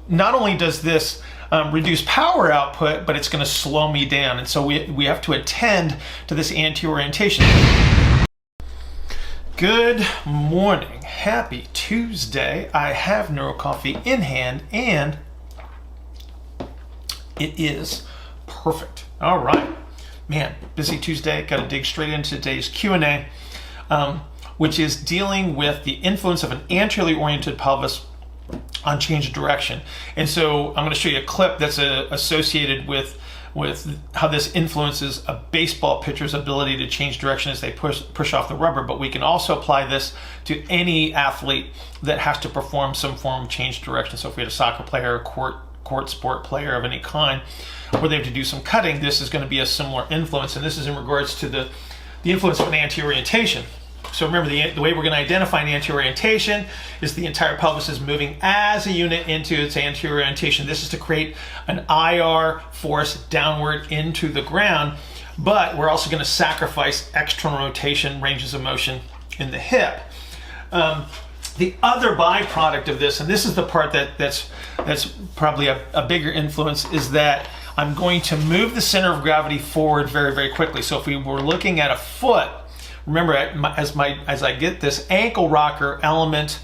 Not only does this reduce power output, but it's going to slow me down. And so we have to attend to this anterior orientation. Good morning. Happy Tuesday. I have Neuro Coffee in hand and it is perfect. All right. Man, busy Tuesday. Got to dig straight into today's Q&A, which is dealing with the influence of an anteriorly oriented pelvis on change of direction. And so I'm going to show you a clip that's associated with how this influences a baseball pitcher's ability to change direction as they push off the rubber. But we can also apply this to any athlete that has to perform some form of change direction. So if we had a soccer player, a court sport player of any kind, where they have to do some cutting, this is going to be a similar influence. And this is in regards to the influence of an anterior orientation. So remember, the way we're going to identify an anterior orientation is the entire pelvis is moving as a unit into its anterior orientation. This is to create an IR force downward into the ground, but we're also going to sacrifice external rotation, ranges of motion in the hip. The other byproduct of this, and this is the part that's probably a bigger influence, is that I'm going to move the center of gravity forward very, very quickly. So if we were looking at a foot, remember, as I get this ankle rocker element,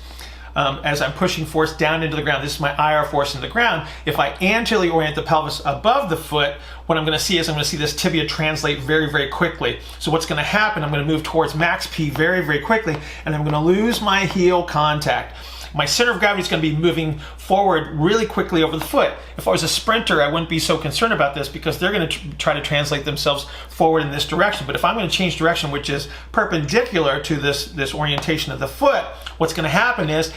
as I'm pushing force down into the ground, this is my IR force in the ground. If I anteriorly orient the pelvis above the foot, what I'm going to see is I'm going to see this tibia translate very, very quickly. So what's going to happen, I'm going to move towards max P very, very quickly, and I'm going to lose my heel contact. My center of gravity is going to be moving forward really quickly over the foot. If I was a sprinter, I wouldn't be so concerned about this because they're going to try to translate themselves forward in this direction. But if I'm going to change direction, which is perpendicular to this orientation of the foot, what's going to happen is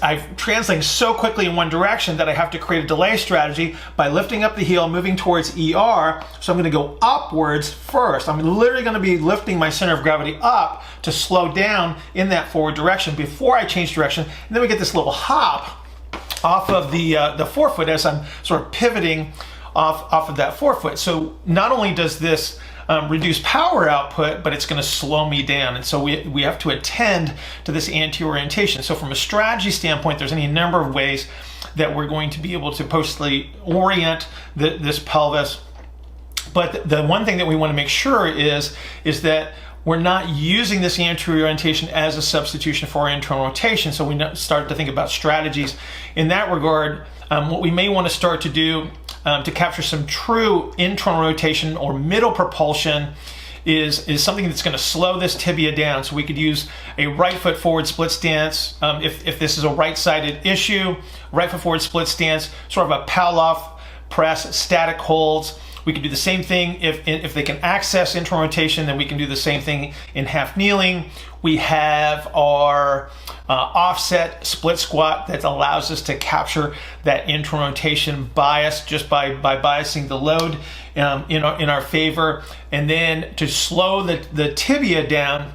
I'm translating so quickly in one direction that I have to create a delay strategy by lifting up the heel, moving towards ER. So I'm going to go upwards first. I'm literally going to be lifting my center of gravity up to slow down in that forward direction before I change direction. And then we get this little hop off of the forefoot as I'm sort of pivoting off of that forefoot. So not only does this reduce power output, but it's going to slow me down. And so we have to attend to this anterior orientation. So from a strategy standpoint, there's any number of ways that we're going to be able to postally orient this pelvis. But the one thing that we want to make sure is that we're not using this anterior orientation as a substitution for our internal rotation. So we start to think about strategies in that regard. What we may want to start to do to capture some true internal rotation or middle propulsion is something that's going to slow this tibia down. So we could use a right foot forward split stance. If this is a right-sided issue, right foot forward split stance, sort of a Pavlov press, static holds. We can do the same thing if they can access internal rotation, then we can do the same thing in half kneeling. We have our offset split squat that allows us to capture that internal rotation bias just by biasing the load in our favor. And then to slow the tibia down,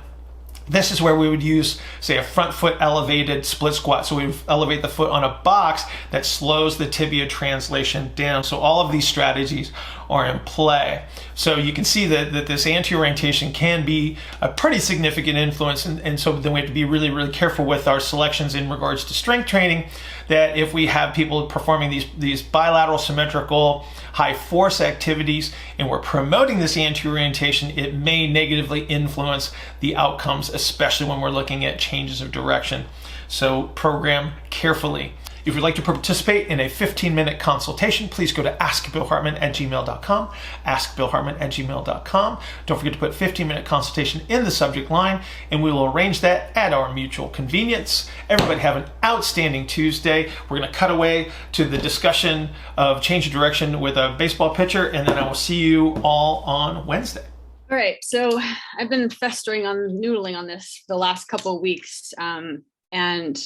this is where we would use, say, a front foot elevated split squat. So we would elevate the foot on a box that slows the tibia translation down. So all of these strategies are in play. So you can see that this anterior orientation can be a pretty significant influence. And so then we have to be really, really careful with our selections in regards to strength training, that if we have people performing these bilateral symmetrical high force activities and we're promoting this anterior orientation, it may negatively influence the outcomes, especially when we're looking at changes of direction. So program carefully. If you'd like to participate in a 15-minute consultation, please go to askbillhartman@gmail.com, askbillhartman@gmail.com. Don't forget to put 15-minute consultation in the subject line, and we will arrange that at our mutual convenience. Everybody have an outstanding Tuesday. We're going to cut away to the discussion of change of direction with a baseball pitcher, and then I will see you all on Wednesday. All right, so I've been noodling on this the last couple of weeks, and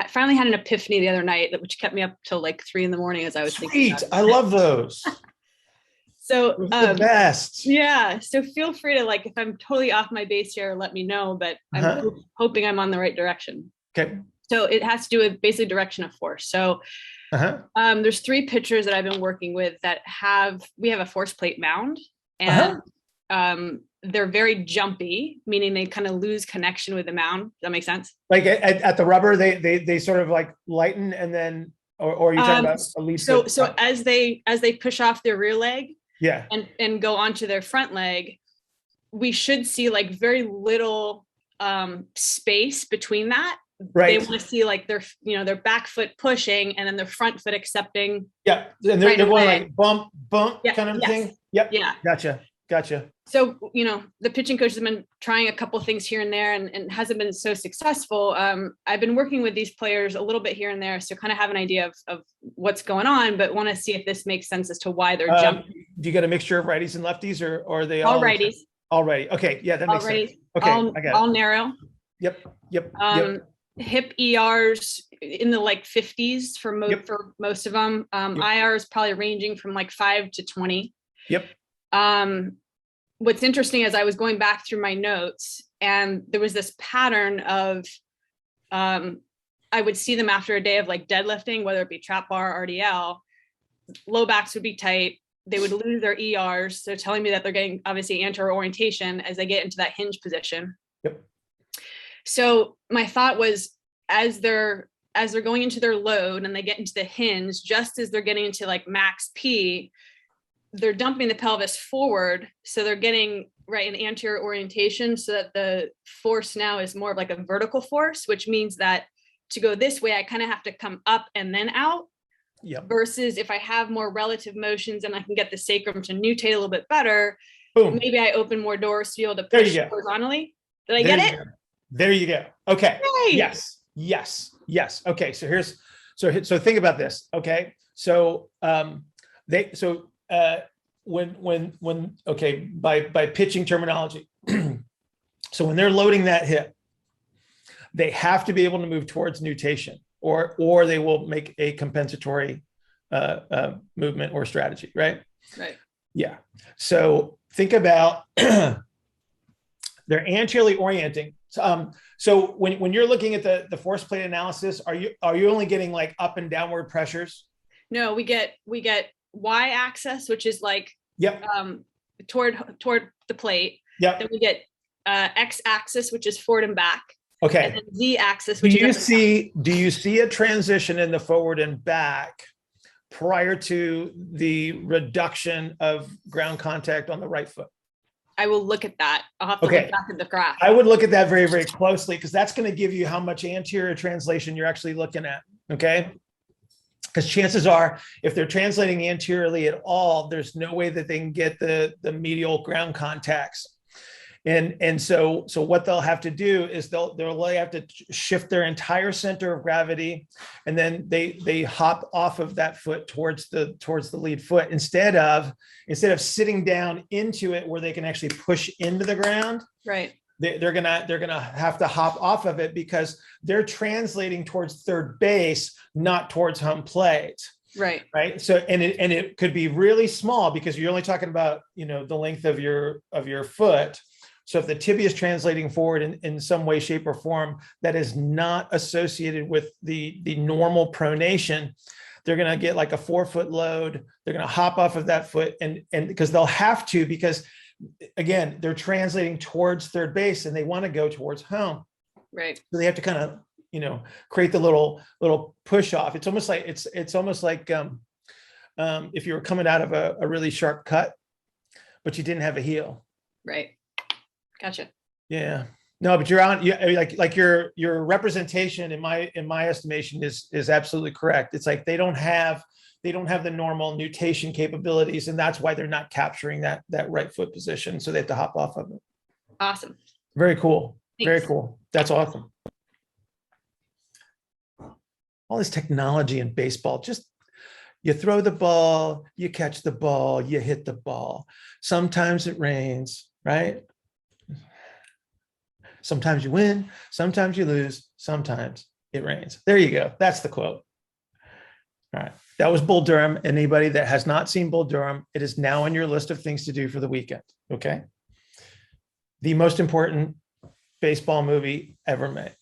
finally had an epiphany the other night, which kept me up till like 3 a.m. as I was thinking about it. I love those. So the best. Yeah. So feel free to, like, if I'm totally off my base here, let me know, but I'm hoping I'm on the right direction. Okay. So it has to do with basically direction of force. So there's 3 pitchers that I've been working with that we have a force plate mound, and they're very jumpy, meaning they kind of lose connection with the mound. Does that make sense? Like at the rubber, they sort of like lighten and then or are you talking about a lead foot? So as they push off their rear leg, yeah, and go onto their front leg, we should see like very little space between that. Right. They want to see like their back foot pushing and then their front foot accepting. Yeah, and they're going like bump, kind of thing. Yep. Yeah. Gotcha. So, the pitching coach has been trying a couple things here and there and hasn't been so successful. I've been working with these players a little bit here and there, so kind of have an idea of what's going on, but want to see if this makes sense as to why they're jumping. Do you get a mixture of righties and lefties, or are they all righties? All righty. Okay. Yeah, that makes sense. Okay, I got it. All narrow. Yep. Hip ERs in the like 50s for most of them. IR is probably ranging from like 5 to 20. Yep. What's interesting is I was going back through my notes and there was this pattern of I would see them after a day of like deadlifting, whether it be trap bar, RDL, low backs would be tight. They would lose their ERs. So telling me that they're getting obviously anterior orientation as they get into that hinge position. Yep. So my thought was as they're going into their load and they get into the hinge, just as they're getting into like max P, they're dumping the pelvis forward. So they're getting an anterior orientation so that the force now is more of like a vertical force, which means that to go this way, I kind of have to come up and then out. Yep. Versus if I have more relative motions and I can get the sacrum to nutate a little bit better, boom, maybe I open more doors to be able to push horizontally. Did I get it? There you go. Okay. Yay. Yes. Okay. So think about this. Okay. So by pitching terminology, so when they're loading that hip, they have to be able to move towards nutation, or they will make a compensatory movement or strategy, right? Right. Yeah. So think about they're anteriorly orienting. So when you're looking at the force plate analysis, are you only getting like up and downward pressures? No, we get Y axis, which is like toward the plate. Yep. Then we get X axis, which is forward and back. Okay. And then Z axis, do you see a transition in the forward and back prior to the reduction of ground contact on the right foot? I will look at that. I'll have to look back at the graph. I would look at that very, very closely because that's going to give you how much anterior translation you're actually looking at. Okay. Because chances are, if they're translating anteriorly at all, there's no way that they can get the medial ground contacts. And so what they'll have to do is they'll have to shift their entire center of gravity, and then they hop off of that foot towards the lead foot instead of sitting down into it where they can actually push into the ground. Right. They're gonna have to hop off of it because they're translating towards third base, not towards home plate. Right. So and it could be really small because you're only talking about the length of your foot. So if the tibia is translating forward in some way, shape, or form that is not associated with the normal pronation, they're going to get like a 4-foot load. They're going to hop off of that foot and because they'll have to, because again, they're translating towards third base and they want to go towards home. Right. So they have to kind of, create the little push off. It's almost like, if you were coming out of a really sharp cut, but you didn't have a heel. Right. Gotcha. Yeah. No, but you're on. Like your representation in my estimation is absolutely correct. It's like they don't have the normal nutation capabilities, and that's why they're not capturing that right foot position. So they have to hop off of it. Awesome. Very cool. Thanks. Very cool. That's awesome. All this technology in baseball, just you throw the ball, you catch the ball, you hit the ball. Sometimes it rains, right? Sometimes you win, sometimes you lose, sometimes it rains. There you go. That's the quote. All right. That was Bull Durham. Anybody that has not seen Bull Durham, it is now on your list of things to do for the weekend. Okay. The most important baseball movie ever made.